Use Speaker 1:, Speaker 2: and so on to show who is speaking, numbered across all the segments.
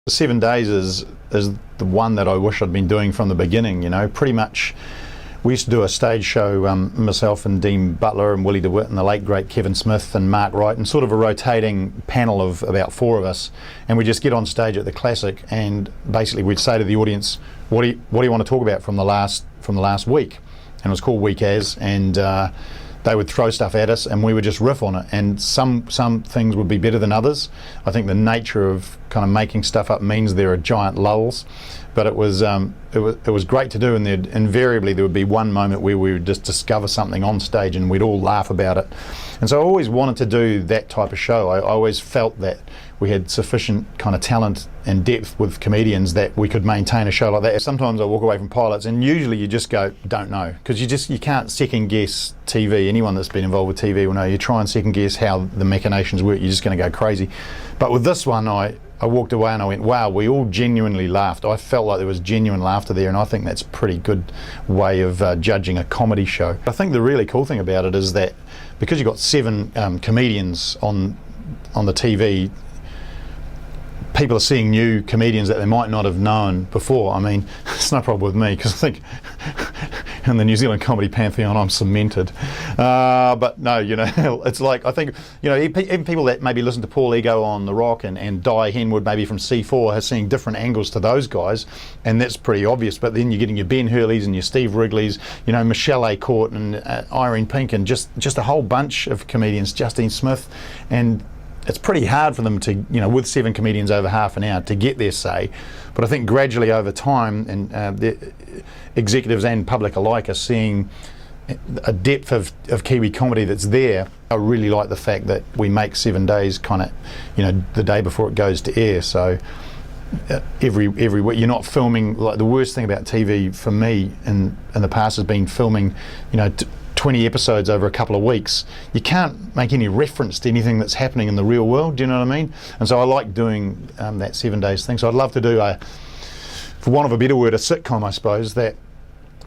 Speaker 1: 7 days is the one that I wish I'd been doing from the beginning. You know, pretty much we used to do a stage show, myself and Dean Butler and Willie DeWitt and the late great Kevin Smith and Mark Wright, and sort of a rotating panel of about 4 of us, and we just get on stage at the Classic and basically we'd say to the audience, what do you want to talk about from the last week? And it was called Week As, and they would throw stuff at us and we would just riff on it, and some things would be better than others. I think the nature of kind of making stuff up means there are giant lulls, but it was great to do, and invariably there would be one moment where we would just discover something on stage and we'd all laugh about it. And so I always wanted to do that type of show. I always felt that we had sufficient kind of talent and depth with comedians that we could maintain a show like that. Sometimes I walk away from pilots and usually you just go, don't know, because you can't second guess TV. Anyone that's been involved with TV will know you try and second guess how the machinations work, you're just going to go crazy. But with this one, I walked away and I went, wow, we all genuinely laughed. I felt like there was genuine laughter there, and I think that's a pretty good way of judging a comedy show. I think the really cool thing about it is that because you've got 7 comedians on the TV, people are seeing new comedians that they might not have known before. I mean, it's no problem with me because I think in the New Zealand comedy pantheon I'm cemented. But no, you know, it's like, I think, you know, even people that maybe listen to Paul Ego on The Rock and Di Henwood maybe from C4 are seeing different angles to those guys, and that's pretty obvious. But then you're getting your Ben Hurleys and your Steve Wrigleys, you know, Michelle A. Court and Irene Pink, and just a whole bunch of comedians, Justine Smith, and it's pretty hard for them to, you know, with 7 comedians over half an hour to get their say. But I think gradually over time, and the executives and public alike are seeing a depth of Kiwi comedy that's there. I really like the fact that we make 7 days kind of, you know, the day before it goes to air. So every week you're not filming. Like, the worst thing about TV for me in the past has been filming, you know, 20 episodes over a couple of weeks. You can't make any reference to anything that's happening in the real world, do you know what I mean? And so I like doing that 7 days thing. So I'd love to do for want of a better word, a sitcom, I suppose, that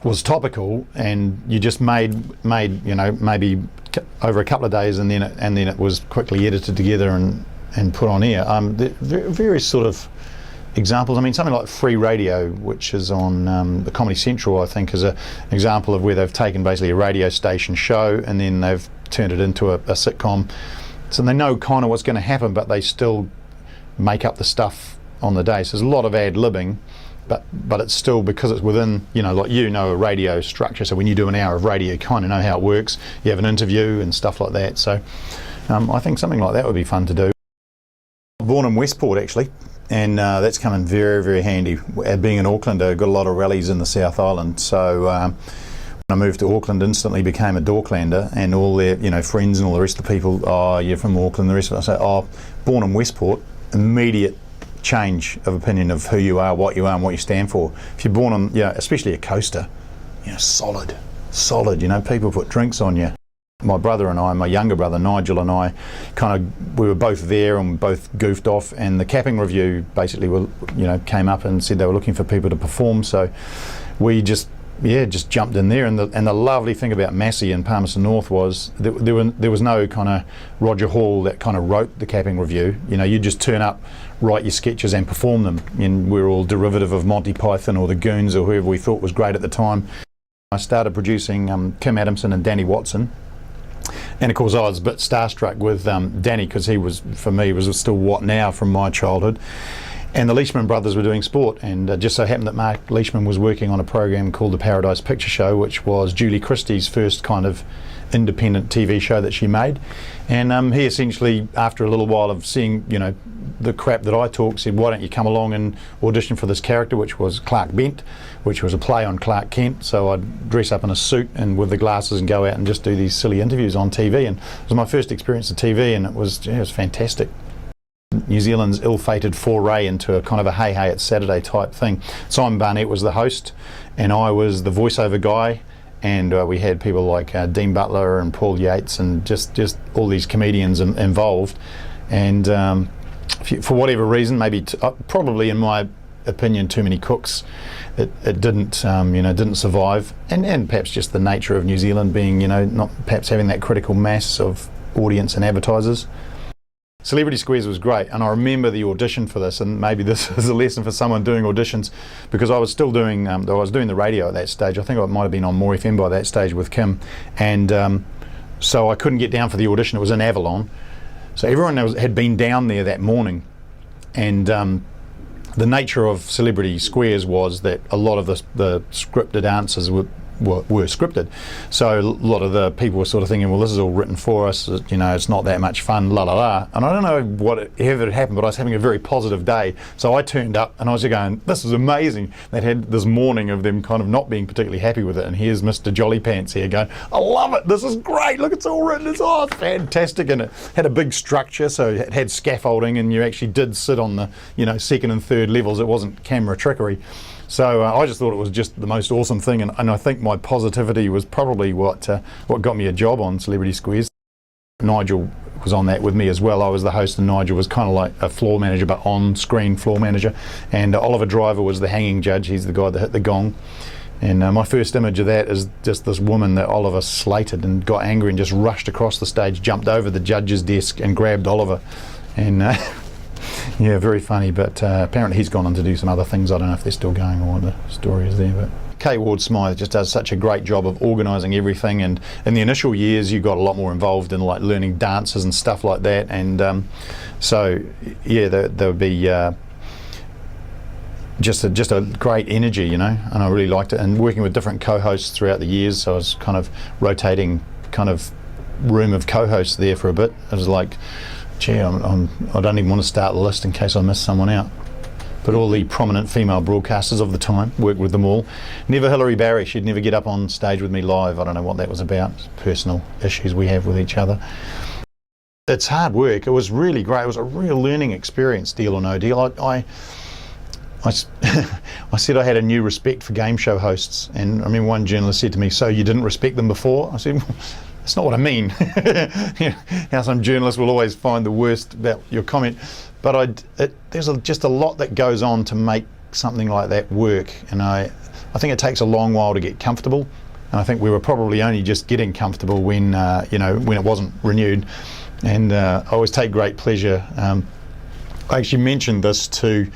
Speaker 1: was topical, and you just made you know, maybe over a couple of days, and then it was quickly edited together and put on air. Various sort of examples. I mean, something like Free Radio, which is on the Comedy Central, I think, is an example of where they've taken basically a radio station show and then they've turned it into a sitcom. So they know kind of what's going to happen, but they still make up the stuff on the day. So there's a lot of ad-libbing, but it's still, because it's within, you know, like, you know, a radio structure. So when you do an hour of radio, you kind of know how it works. You have an interview and stuff like that. So I think something like that would be fun to do. Born in Westport, actually. And that's come in very, very handy. Being in Auckland, I've got a lot of rallies in the South Island. So when I moved to Auckland, instantly became a Dorklander, and all their, you know, friends and all the rest of the people, oh, you're from Auckland, the rest of it. I say, oh, born in Westport, immediate change of opinion of who you are, what you and stand for. If you're born on, you know, especially a coaster, you know, solid, you know, people put drinks on you. My brother and I, my younger brother Nigel and I, we were both there and both goofed off, and the Capping Review basically came up and said they were looking for people to perform, so we just jumped in there. And the lovely thing about Massey in Palmerston North was there was no kind of Roger Hall that kind of wrote the Capping Review. You know, you just turn up, write your sketches and perform them, and we're all derivative of Monty Python or the Goons or whoever we thought was great at the time. I started producing Kim Adamson and Danny Watson. And of course I was a bit starstruck with Danny, because he was, for me, was still What Now from my childhood. And the Leishman brothers were doing sport, and just so happened that Mark Leishman was working on a program called The Paradise Picture Show, which was Julie Christie's first kind of independent TV show that she made. And he essentially, after a little while of seeing, you know, the crap that I talked, said, why don't you come along and audition for this character, which was Clark Bent, which was a play on Clark Kent. So I'd dress up in a suit and with the glasses and go out and just do these silly interviews on TV. And it was my first experience of TV, and it was fantastic. New Zealand's ill-fated foray into a kind of a hey it's Saturday type thing. Simon Barnett was the host and I was the voiceover guy, and we had people like Dean Butler and Paul Yates and just all these comedians involved. And for whatever reason, maybe probably in my opinion, too many cooks, it didn't didn't survive, and perhaps just the nature of New Zealand being, you know, not perhaps having that critical mass of audience and advertisers. Celebrity Squares was great, and I remember the audition for this, and maybe this is a lesson for someone doing auditions, because I was still doing, I was doing the radio at that stage. I think I might have been on More FM by that stage with Kim, and so I couldn't get down for the audition. It was in Avalon, so everyone had been down there that morning, and the nature of Celebrity Squares was that a lot of the scripted answers were scripted. So a lot of the people were sort of thinking, well, this is all written for us, you know, it's not that much fun, la la la. And I don't know whatever had happened, but I was having a very positive day. So I turned up and I was going, this is amazing. They'd had this morning of them kind of not being particularly happy with it, and here's Mr. Jolly Pants here going, I love it, this is great, look, it's all written, it's fantastic. And it had a big structure, so it had scaffolding, and you actually did sit on the, you know, second and third levels. It wasn't camera trickery. So I just thought it was just the most awesome thing, and I think my positivity was probably what got me a job on Celebrity Squares. Nigel was on that with me as well. I was the host, and Nigel was kind of like a floor manager, but on-screen floor manager. And Oliver Driver was the hanging judge. He's the guy that hit the gong. And my first image of that is just this woman that Oliver slated and got angry and just rushed across the stage, jumped over the judge's desk and grabbed Oliver. And yeah, very funny, but apparently he's gone on to do some other things. I don't know if they're still going or what the story is there. But Kate Ward-Smythe just does such a great job of organising everything, and in the initial years you got a lot more involved in like learning dances and stuff like that, and so yeah, there would be just a great energy, you know, and I really liked it, and working with different co-hosts throughout the years. So I was kind of rotating kind of room of co-hosts there for a bit. It was like, gee, I don't even want to start the list in case I miss someone out. But all the prominent female broadcasters of the time, worked with them all. Never Hilary Barry, she'd never get up on stage with me live. I don't know what that was about, personal issues we have with each other. It's hard work. It was really great. It was a real learning experience, Deal or No Deal. I said I had a new respect for game show hosts, and I remember one journalist said to me, so you didn't respect them before? I said, that's not what I mean. You know, how some journalists will always find the worst about your comment, but there's just a lot that goes on to make something like that work, and I think it takes a long while to get comfortable, and I think we were probably only just getting comfortable when you know, when it wasn't renewed, and I always take great pleasure. I actually mentioned this to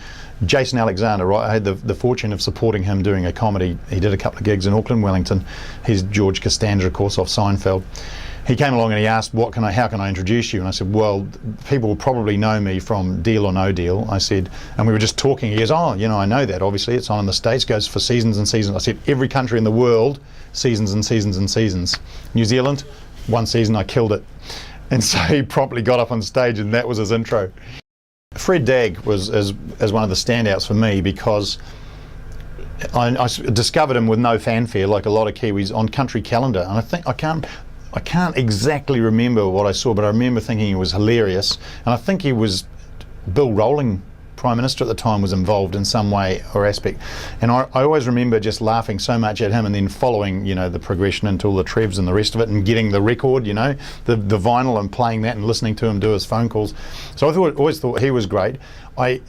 Speaker 1: Jason Alexander, right? I had the fortune of supporting him doing a comedy. He did a couple of gigs in Auckland, Wellington. He's George Costanza, of course, off Seinfeld. He came along and he asked, how can I introduce you? And I said, well, people will probably know me from Deal or No Deal. I said, and we were just talking. He goes, oh, you know, I know that. Obviously, it's on in the States, goes for seasons and seasons. I said, every country in the world, seasons and seasons and seasons. New Zealand, one season, I killed it. And so he promptly got up on stage, and that was his intro. Fred Dagg was as one of the standouts for me, because I discovered him with no fanfare, like a lot of Kiwis, on Country Calendar, and I think I can't exactly remember what I saw, but I remember thinking he was hilarious, and I think he was Bill Rowling, Prime Minister at the time, was involved in some way or aspect, and I always remember just laughing so much at him, and then following, you know, the progression into all the Trevs and the rest of it, and getting the record, you know, the vinyl, and playing that and listening to him do his phone calls. So I always thought he was great. I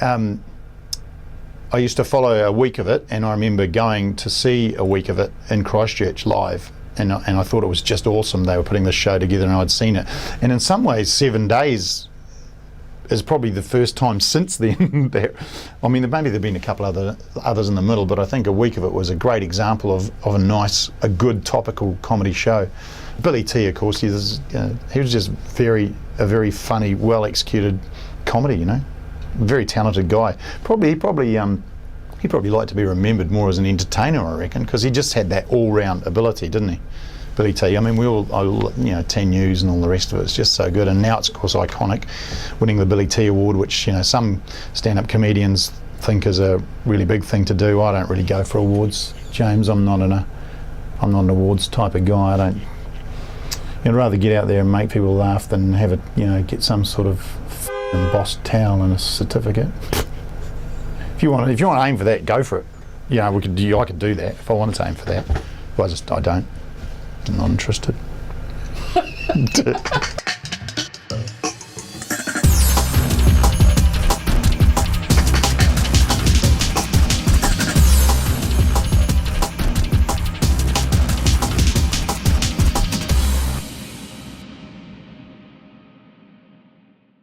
Speaker 1: used to follow a week of it, and I remember going to see a week of it in Christchurch live. And I thought it was just awesome. They were putting this show together, and I'd seen it. And in some ways, 7 days is probably the first time since then. I mean, maybe there've been a couple others in the middle, but I think a week of it was a great example of a good topical comedy show. Billy T, of course, he was just a very funny, well executed comedy. You know, very talented guy. He probably liked to be remembered more as an entertainer, I reckon, because he just had that all-round ability, didn't he? Billy T. I mean, you know, 10 News and all the rest of it. It's just so good, and now it's of course iconic, winning the Billy T Award, which, you know, some stand-up comedians think is a really big thing to do. I don't really go for awards, James. I'm not an awards type of guy. I'd rather get out there and make people laugh than have it, you know, get some sort of embossed towel and a certificate. If you want to aim for that, go for it. You know, I could do that if I wanted to aim for that. But I don't. I'm not interested.